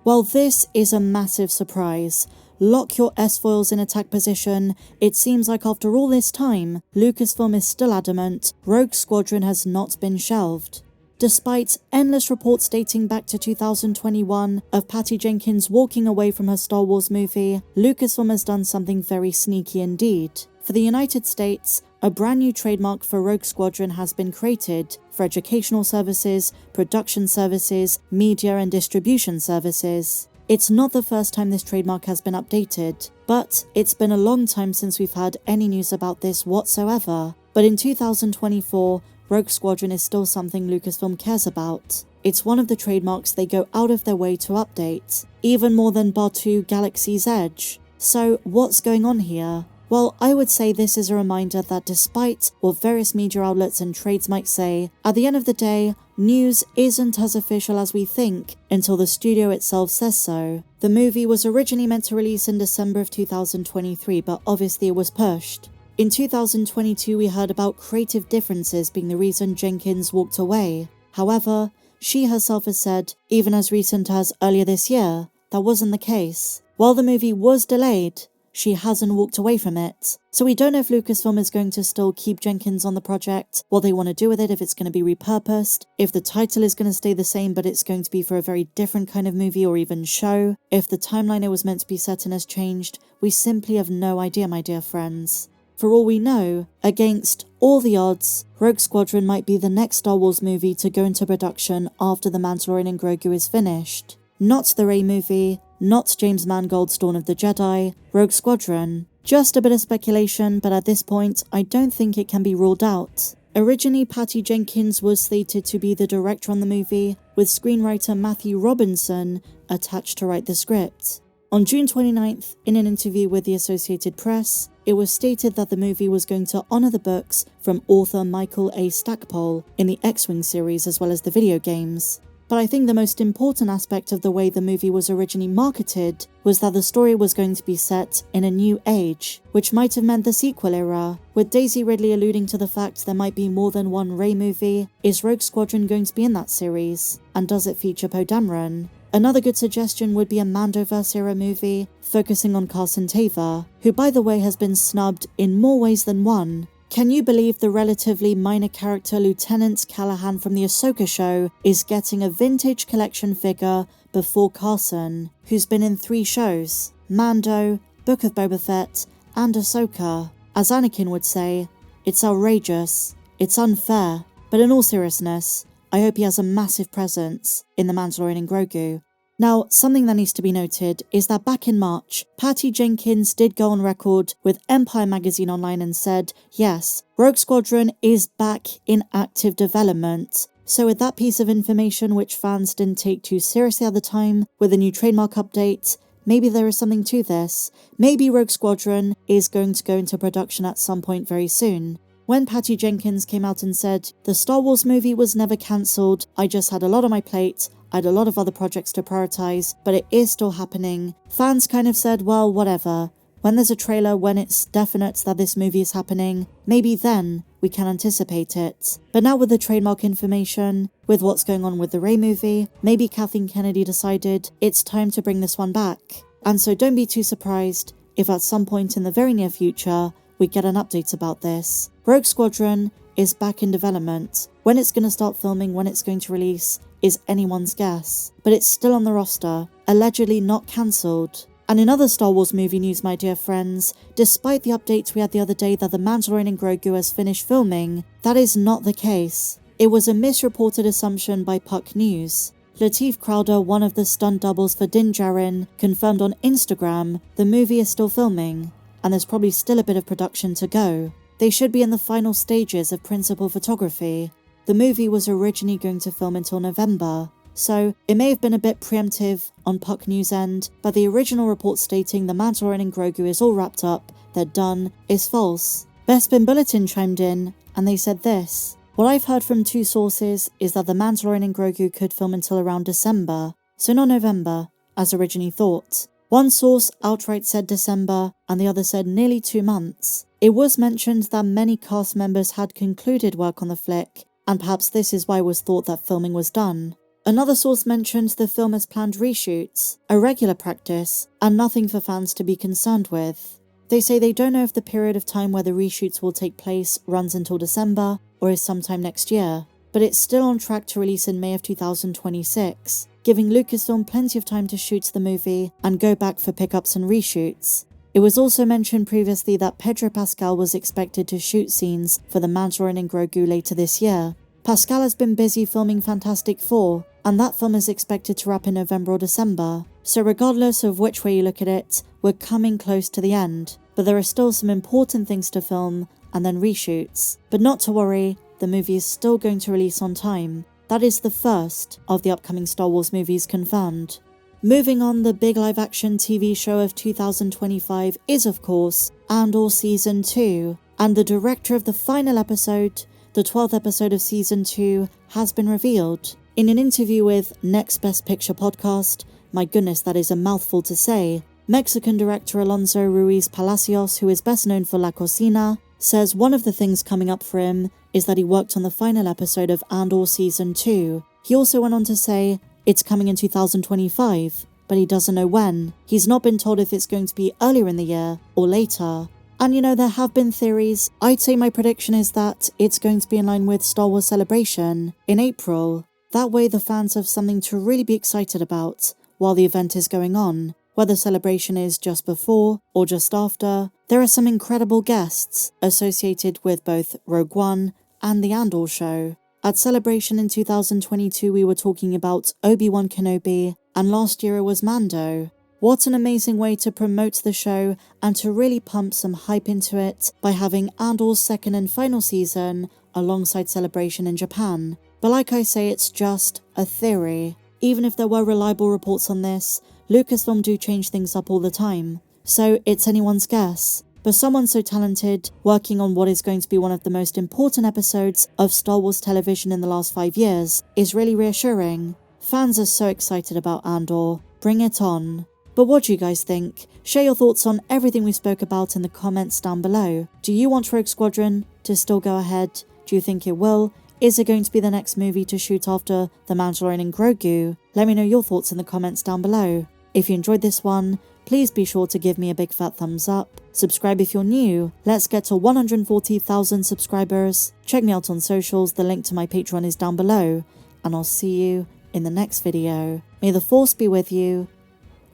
Well, this is a massive surprise. Lock your S-foils in attack position. It seems like after all this time, Lucasfilm is still adamant Rogue Squadron has not been shelved. Despite endless reports dating back to 2021 of Patty Jenkins walking away from her Star Wars movie, Lucasfilm has done something very sneaky indeed. For the United States, a brand new trademark for Rogue Squadron has been created for educational services, production services, media and distribution services. It's not the first time this trademark has been updated, but it's been a long time since we've had any news about this whatsoever. But in 2024, Rogue Squadron is still something Lucasfilm cares about. It's one of the trademarks they go out of their way to update, even more than Batuu Galaxy's Edge. So what's going on here? Well, I would say this is a reminder that despite what various media outlets and trades might say, at the end of the day, news isn't as official as we think until the studio itself says so. The movie was originally meant to release in December of 2023, but obviously it was pushed. In 2022, we heard about creative differences being the reason Jenkins walked away. However, she herself has said, even as recent as earlier this year, that wasn't the case. While the movie was delayed, she hasn't walked away from it. So we don't know if Lucasfilm is going to still keep Jenkins on the project, what they want to do with it, if it's going to be repurposed, if the title is going to stay the same but it's going to be for a very different kind of movie or even show, if the timeline it was meant to be set in has changed. We simply have no idea, my dear friends. For all we know, against all the odds, Rogue Squadron might be the next Star Wars movie to go into production after The Mandalorian and Grogu is finished. Not the Rey movie, not James Mangold's Dawn of the Jedi, Rogue Squadron. Just a bit of speculation, but at this point, I don't think it can be ruled out. Originally, Patty Jenkins was slated to be the director on the movie, with screenwriter Matthew Robinson attached to write the script. On June 29th, in an interview with the Associated Press, it was stated that the movie was going to honour the books from author Michael A. Stackpole in the X-Wing series as well as the video games. But I think the most important aspect of the way the movie was originally marketed was that the story was going to be set in a new age, which might have meant the sequel era. With Daisy Ridley alluding to the fact there might be more than one Rey movie, is Rogue Squadron going to be in that series? And does it feature Poe Dameron? Another good suggestion would be a Mandoverse era movie focusing on Carson Teva, who by the way has been snubbed in more ways than one. Can you believe the relatively minor character Lieutenant Callahan from the Ahsoka show is getting a vintage collection figure before Carson, who's been in 3 shows, Mando, Book of Boba Fett, and Ahsoka? As Anakin would say, it's outrageous, it's unfair, but in all seriousness, I hope he has a massive presence in The Mandalorian and Grogu. Now, something that needs to be noted is that back in March, Patty Jenkins did go on record with Empire Magazine Online and said, yes, Rogue Squadron is back in active development. So with that piece of information which fans didn't take too seriously at the time, with a new trademark update, maybe there is something to this. Maybe Rogue Squadron is going to go into production at some point very soon. When Patty Jenkins came out and said, the Star Wars movie was never cancelled, I just had a lot on my plate, I had a lot of other projects to prioritise, but it is still happening, fans kind of said, well, whatever. When there's a trailer, when it's definite that this movie is happening, maybe then we can anticipate it. But now with the trademark information, with what's going on with the Rey movie, maybe Kathleen Kennedy decided it's time to bring this one back. And so don't be too surprised if at some point in the very near future, we get an update about this. Rogue Squadron is back in development. When it's going to start filming, when it's going to release, is anyone's guess. But it's still on the roster, allegedly not cancelled. And in other Star Wars movie news, my dear friends, despite the updates we had the other day that The Mandalorian and Grogu has finished filming, that is not the case. It was a misreported assumption by Puck News. Lateef Crowder, one of the stunt doubles for Din Djarin, confirmed on Instagram the movie is still filming, and there's probably still a bit of production to go. They should be in the final stages of principal photography. The movie was originally going to film until November, so it may have been a bit preemptive on Puck News' end, but the original report stating The Mandalorian and Grogu is all wrapped up, they're done, is false. Bespin Bulletin chimed in, and they said this: what I've heard from 2 sources is that The Mandalorian and Grogu could film until around December, so not November, as originally thought. One source outright said December, and the other said nearly 2 months. It was mentioned that many cast members had concluded work on the flick, and perhaps this is why it was thought that filming was done. Another source mentioned the film has planned reshoots, a regular practice, and nothing for fans to be concerned with. They say they don't know if the period of time where the reshoots will take place runs until December or is sometime next year, but it's still on track to release in May of 2026, giving Lucasfilm plenty of time to shoot the movie and go back for pickups and reshoots. It was also mentioned previously that Pedro Pascal was expected to shoot scenes for the Mandalorian and Grogu later this year. Pascal has been busy filming Fantastic Four, and that film is expected to wrap in November or December, so regardless of which way you look at it, we're coming close to the end. But there are still some important things to film, and then reshoots. But not to worry, the movie is still going to release on time. That is the first of the upcoming Star Wars movies confirmed. Moving on, the big live-action TV show of 2025 is, of course, Andor Season 2, and the director of the final episode, the 12th episode of Season 2, has been revealed. In an interview with Next Best Picture podcast, my goodness, that is a mouthful to say, Mexican director Alonso Ruiz Palacios, who is best known for La Cocina, says one of the things coming up for him is that he worked on the final episode of Andor Season 2. He also went on to say, it's coming in 2025, but he doesn't know when. He's not been told if it's going to be earlier in the year or later. And you know, there have been theories. I'd say my prediction is that it's going to be in line with Star Wars Celebration in April. That way the fans have something to really be excited about while the event is going on. Whether Celebration is just before or just after, there are some incredible guests associated with both Rogue One and the Andor show. At Celebration in 2022, we were talking about Obi-Wan Kenobi, and last year it was Mando. What an amazing way to promote the show and to really pump some hype into it by having Andor's second and final season alongside Celebration in Japan. But like I say, it's just a theory. Even if there were reliable reports on this, Lucasfilm do change things up all the time, so it's anyone's guess. But someone so talented, working on what is going to be one of the most important episodes of Star Wars television in the last 5 years, is really reassuring. Fans are so excited about Andor. Bring it on. But what do you guys think? Share your thoughts on everything we spoke about in the comments down below. Do you want Rogue Squadron to still go ahead? Do you think it will? Is it going to be the next movie to shoot after The Mandalorian and Grogu? Let me know your thoughts in the comments down below. If you enjoyed this one, please be sure to give me a big fat thumbs up. Subscribe if you're new. Let's get to 140,000 subscribers. Check me out on socials. The link to my Patreon is down below. And I'll see you in the next video. May the Force be with you,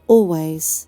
always.